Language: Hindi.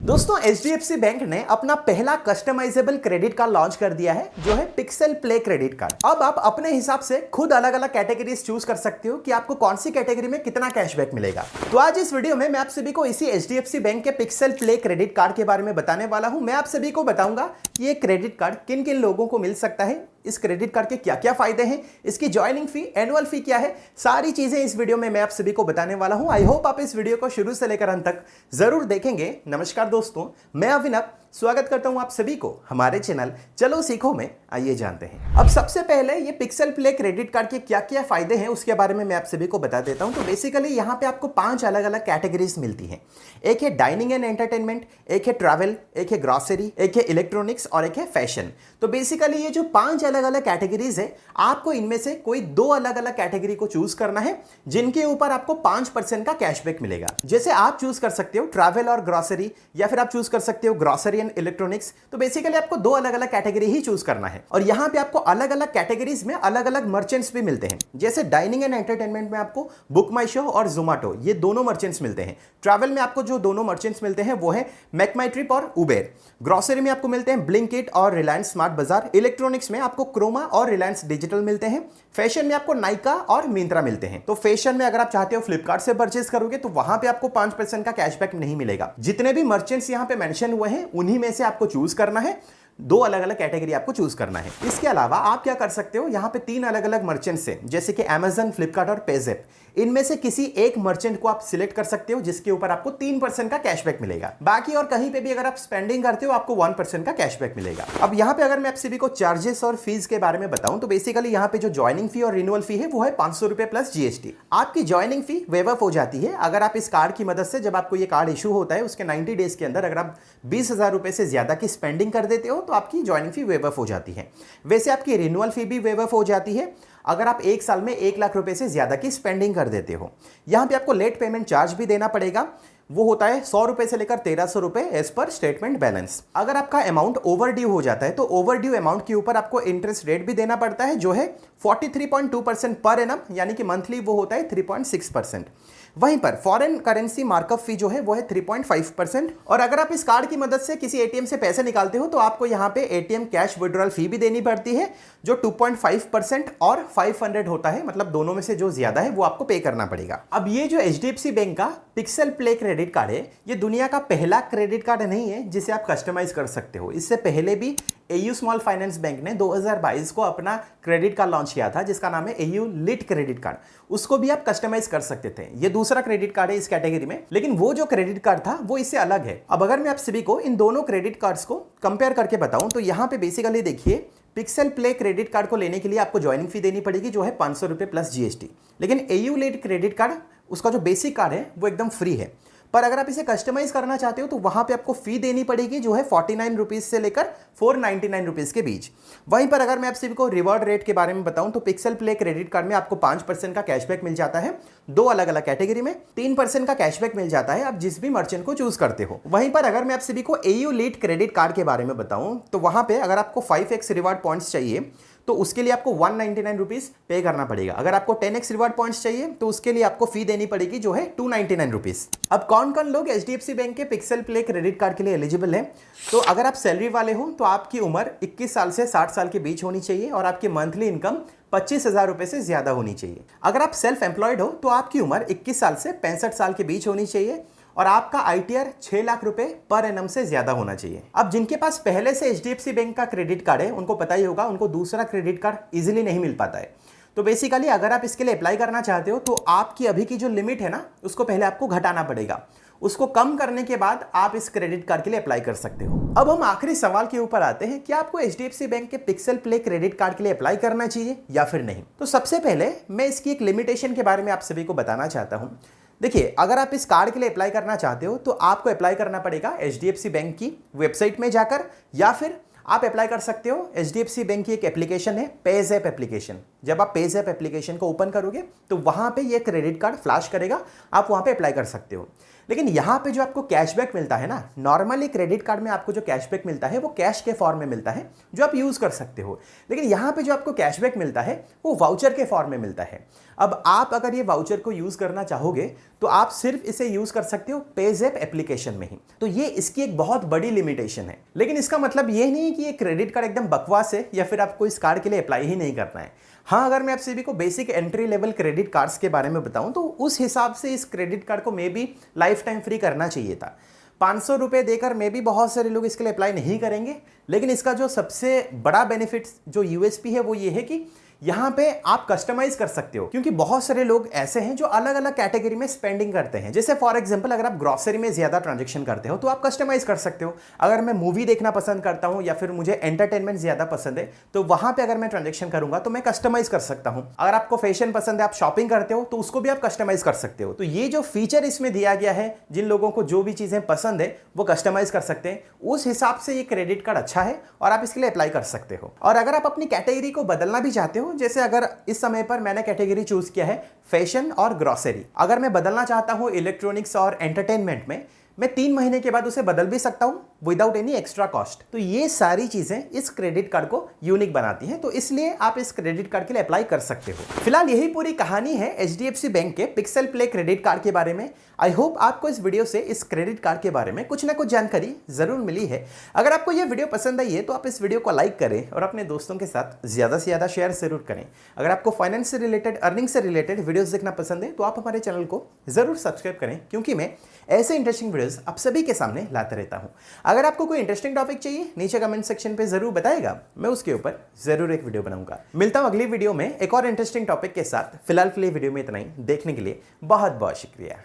दोस्तों HDFC बैंक ने अपना पहला कस्टमाइजेबल क्रेडिट कार्ड लॉन्च कर दिया है जो है पिक्सेल प्ले क्रेडिट कार्ड। अब आप अपने हिसाब से खुद अलग अलग कैटेगरीज चूज कर सकते हो कि आपको कौन सी कैटेगरी में कितना कैशबैक मिलेगा। तो आज इस वीडियो में मैं आप सभी को इसी HDFC बैंक के पिक्सेल प्ले क्रेडिट कार्ड के बारे में बताने वाला हूं। मैं आप सभी को बताऊंगा कि ये क्रेडिट कार्ड किन किन लोगों को मिल सकता है, इस क्रेडिट कार्ड के क्या क्या फायदे हैं, इसकी ज्वाइनिंग फी, एनुअल फी क्या है, सारी चीजें इस वीडियो में मैं आप सभी को बताने वाला हूं। आई होप आप इस वीडियो को शुरू से लेकर अंत तक जरूर देखेंगे। नमस्कार दोस्तों, मैं अभिनव स्वागत करता हूं आप सभी को हमारे चैनल चलो सीखो में। आइए जानते हैं। अब सबसे पहले ये पिक्सेल प्ले क्रेडिट कार्ड के क्या क्या फायदे हैं उसके बारे में मैं आप सभी को बता देता हूं। तो बेसिकली यहाँ पे आपको 5 अलग अलग कैटेगरीज मिलती हैं। एक है डाइनिंग एंड एंटरटेनमेंट, एक है ट्रैवल, एक है ग्रॉसरी, एक है इलेक्ट्रॉनिक्स और एक है फैशन। तो बेसिकली ये जो 5 अलग अलग कैटेगरीज है, आपको इनमें से कोई 2 अलग अलग कैटेगरी को चूज करना है जिनके ऊपर आपको 5% का कैशबैक मिलेगा। जैसे आप चूज कर सकते हो ट्रैवल और ग्रॉसरी, या फिर आप चूज कर सकते हो ग्रॉसरी एंड इलेक्ट्रॉनिक्स। तो बेसिकली आपको 2 अलग अलग कैटेगरी ही चूज करना है और यहाँ पे आपको अलग अलग कैटेगरीज में अलग अलग मर्चेंट्स भी मिलते हैं। जैसे डाइनिंग एंड एंटरटेनमेंट में आपको बुक माई शो और जोमैटो, ये दोनों मर्चेंट्स मिलते हैं। ट्रैवल में आपको जो दोनों मर्चेंट्स मिलते हैं वो है मेक माई ट्रिप और उबेर। ग्रॉसरी में आपको मिलते हैं ब्लिंकिट और रिलायंस स्मार्ट बाजार। इलेक्ट्रॉनिक्स में आपको क्रोमा और रिलायंस डिजिटल मिलते हैं। फैशन में आपको नाइका और मिंत्रा मिलते हैं। तो फैशन में अगर आप चाहते हो फ्लिपकार्ट से परचेज करोगे तो वहां पे आपको 5% का कैशबैक नहीं मिलेगा। जितने भी मर्चेंट्स यहां पे मेंशन हुए हैं उन्हीं में से आपको चूज करना है। 2 अलग अलग कैटेगरी आपको चूज करना है। इसके अलावा आप क्या कर सकते हो, यहाँ पे 3 अलग अलग मर्चेंट्स हैं जैसे कि Amazon, फ्लिपकार्ट और पेज़ैप। इनमें से किसी एक मर्चेंट को आप सिलेक्ट कर सकते हो जिसके ऊपर आपको 3% का कैशबैक मिलेगा। बाकी और कहीं पे भी अगर आप स्पेंडिंग करते हो आपको 1% का कैशबैक मिलेगा। अब यहाँ पे अगर मैं आप सभी को चार्जेस और फीस के बारे में बताऊं तो बेसिकली यहाँ पे जो ज्वाइनिंग फी और रिन्यूअल फी है वो है 500 रुपए प्लस GST। आपकी ज्वाइनिंग फी वेव ऑफ हो जाती है अगर आप इस कार्ड की मदद से, जब आपको ये कार्ड इशू होता है उसके 90 डेज के अंदर अगर आप 20,000 रुपए से ज्यादा की स्पेंडिंग कर देते हो तो आपकी ज्वाइनिंग फी वेव ऑफ हो जाती है। वैसे आपकी रिन्यूअल फी भी वेव ऑफ हो जाती है अगर आप 1 साल में 1 लाख रुपए से ज्यादा की स्पेंडिंग कर देते हो। यहां पे आपको लेट पेमेंट चार्ज भी देना पड़ेगा, वो होता है 100 रुपए से लेकर 1300 रुपए एज पर स्टेटमेंट बैलेंस। अगर आपका अमाउंट ओवर ड्यू हो जाता है तो ओवर ड्यू अमाउंट के ऊपर आपको इंटरेस्ट रेट भी देना पड़ता है जो है 43.2% पर एनम, यानी कि मंथली वो होता है 3.6%। वहीं पर फॉरेन करेंसी मार्कअप फी जो है वो है 3.5%। और अगर आप इस कार्ड की मदद से किसी एटीएम से पैसे निकालते हो तो आपको यहाँ पे एटीएम कैश विड्रॉल फी भी देनी पड़ती है जो 2.5% और 500 होता है, मतलब दोनों में से जो ज्यादा है वो आपको पे करना पड़ेगा। अब ये जो HDFC बैंक का पिक्सेल प्ले क्रेडिट कार्ड है, ये दुनिया का पहला क्रेडिट कार्ड नहीं है जिसे आप कस्टमाइज कर सकते हो। इससे पहले भी AU स्मॉल फाइनेंस बैंक ने 2022 को अपना क्रेडिट कार्ड लॉन्च किया था जिसका नाम है AU लिट क्रेडिट कार्ड। उसको भी आप कस्टमाइज कर सकते थे। ये दूसरा क्रेडिट कार्ड है इस कैटेगरी में, लेकिन वो जो क्रेडिट कार्ड था वो इससे अलग है। अब अगर मैं आप सभी को इन दोनों क्रेडिट कार्ड्स को कंपेयर करके बताऊं तो यहाँ पे बेसिकली देखिए, पिक्सेल प्ले क्रेडिट कार्ड को लेने के लिए आपको ज्वाइनिंग फी देनी पड़ेगी जो है 500 रुपए प्लस GST। लेकिन AU लिट क्रेडिट कार्ड, उसका जो बेसिक कार्ड है वो एकदम फ्री है। पर अगर आप इसे कस्टमाइज करना चाहते हो तो वहां पे आपको फी देनी पड़ेगी जो है 49 रुपीज से लेकर 499 रुपीज के बीच। वहीं पर अगर मैं आप सभी को रिवॉर्ड रेट के बारे में बताऊं तो पिक्सेल प्ले क्रेडिट कार्ड में आपको 5% का कैशबैक मिल जाता है। 2 अलग अलग कैटेगरी में 3% का कैशबैक मिल जाता है आप जिस भी मर्चेंट को चूज करते हो। वहीं पर अगर मैं आप सभी को AU लीड क्रेडिट कार्ड के बारे में बताऊं तो वहां पे अगर आपको 5x रिवार्ड पॉइंट्स चाहिए तो उसके लिए आपको 199 रुपीज पे करना पड़ेगा। अगर आपको 10x रिवार्ड पॉइंट्स चाहिए तो उसके लिए आपको फी देनी पड़ेगी जो है 299 रुपीज। अब कौन कौन लोग HDFC बैंक के पिक्सेल प्ले क्रेडिट कार्ड के लिए एलिजिबल हैं? तो अगर आप सैलरी वाले हो तो आपकी उम्र 21 साल से 60 साल के बीच होनी चाहिए और आपकी मंथली इनकम 25,000 रुपए से ज्यादा होनी चाहिए। अगर आप सेल्फ एम्प्लॉयड हो तो आपकी उम्र 21 साल से 65 साल के बीच होनी चाहिए और आपका ITR 6 लाख रुपए पर एनम से ज्यादा होना चाहिए। अब जिनके पास पहले से HDFC बैंक का क्रेडिट कार्ड है उनको पता ही होगा, उनको दूसरा क्रेडिट कार्ड इजीली नहीं मिल पाता है। तो बेसिकली अगर आप इसके लिए अप्लाई करना चाहते हो तो आपकी अभी की जो लिमिट है ना, उसको पहले आपको घटाना पड़ेगा। उसको कम करने के बाद आप इस क्रेडिट कार्ड के लिए अप्लाई कर सकते हो। अब हम आखिरी सवाल के ऊपर आते हैं, क्या आपको HDFC बैंक के पिक्सेल प्ले क्रेडिट कार्ड के लिए अप्लाई करना चाहिए या फिर नहीं? तो सबसे पहले मैं इसकी एक लिमिटेशन के बारे में आप सभी को बताना चाहता हूं। देखिए, अगर आप इस कार्ड के लिए अप्लाई करना चाहते हो तो आपको अप्लाई करना पड़ेगा HDFC बैंक की वेबसाइट में जाकर, या फिर आप अप्लाई कर सकते हो HDFC बैंक की एक एप्लीकेशन है पेज़ैप एप्लीकेशन। जब आप पेज़ैप एप्लीकेशन को ओपन करोगे तो वहां पे ये क्रेडिट कार्ड फ्लैश करेगा, आप वहां पे अप्लाई कर सकते हो। लेकिन यहाँ पे जो आपको कैशबैक मिलता है ना, नॉर्मली क्रेडिट कार्ड में आपको जो कैशबैक मिलता है वो कैश के फॉर्म में मिलता है जो आप यूज कर सकते हो। लेकिन यहाँ पे जो आपको कैशबैक मिलता है वो वाउचर के फॉर्म में मिलता है। अब आप अगर ये वाउचर को यूज करना चाहोगे तो आप सिर्फ इसे यूज कर सकते हो पेज़ैप एप्लीकेशन में ही। तो ये इसकी एक बहुत बड़ी लिमिटेशन है। लेकिन इसका मतलब ये नहीं है कि ये क्रेडिट कार्ड एकदम बकवास है या फिर आपको इस कार्ड के लिए अप्लाई ही नहीं करना है। हाँ, अगर मैं आप सभी को basic entry level credit cards के बारे में बताऊं तो उस हिसाब से इस क्रेडिट कार्ड को may be life time free करना चाहिए था। 500 रुपये देकर मे बी बहुत सारे लोग इसके लिए अप्लाई नहीं करेंगे। लेकिन इसका जो सबसे बड़ा बेनिफिट, जो यूएसपी है, वो ये है कि यहाँ पे आप कस्टमाइज कर सकते हो, क्योंकि बहुत सारे लोग ऐसे हैं जो अलग अलग कैटेगरी में स्पेंडिंग करते हैं। जैसे फॉर एग्जांपल अगर आप ग्रोसरी में ज्यादा ट्रांजैक्शन करते हो तो आप कस्टमाइज कर सकते हो। अगर मैं मूवी देखना पसंद करता हूं या फिर मुझे एंटरटेनमेंट ज्यादा पसंद है तो वहां पे अगर मैं ट्रांजैक्शन करूंगा तो मैं कस्टमाइज कर सकता हूं। अगर आपको फैशन पसंद है, आप शॉपिंग करते हो, तो उसको भी आप कस्टमाइज कर सकते हो। तो ये जो फीचर इसमें दिया गया है, जिन लोगों को जो भी चीजें पसंद है वो कस्टमाइज कर सकते हैं, उस हिसाब से ये क्रेडिट कार्ड अच्छा है और आप इसके लिए अप्लाई कर सकते हो। और अगर आप अपनी कैटेगरी को बदलना भी चाहते हो, जैसे अगर इस समय पर मैंने कैटेगरी चूज किया है फैशन और ग्रोसरी, अगर मैं बदलना चाहता हूं इलेक्ट्रॉनिक्स और एंटरटेनमेंट में, मैं 3 महीने के बाद उसे बदल भी सकता हूं विदाउट एनी एक्स्ट्रा कॉस्ट। तो ये सारी चीजें इस क्रेडिट कार्ड को यूनिक बनाती हैं, तो इसलिए आप इस क्रेडिट कार्ड के लिए अप्लाई कर सकते हो। फिलहाल यही पूरी कहानी है एचडीएफसी बैंक के पिक्सेल प्ले क्रेडिट कार्ड के बारे में। आई होप आपको इस वीडियो से इस क्रेडिट कार्ड के बारे में कुछ ना कुछ जानकारी जरूर मिली है। अगर आपको यह वीडियो पसंद आई है तो आप इस वीडियो को लाइक करें और अपने दोस्तों के साथ ज्यादा से ज्यादा शेयर जरूर करें। अगर आपको फाइनेंस से रिलेटेड, अर्निंग से रिलेटेड वीडियोस देखना पसंद है तो आप हमारे चैनल को जरूर सब्सक्राइब करें, क्योंकि मैं ऐसे इंटरेस्टिंग वीडियोस आप सभी के सामने लाता रहता हूं। अगर आपको कोई इंटरेस्टिंग टॉपिक चाहिए नीचे कमेंट सेक्शन पे जरूर बताएगा, मैं उसके ऊपर जरूर एक वीडियो बनाऊंगा। मिलता हूं अगली वीडियो में एक और इंटरेस्टिंग टॉपिक के साथ। फिलहाल के लिए वीडियो में इतना ही। देखने के लिए बहुत बहुत शुक्रिया।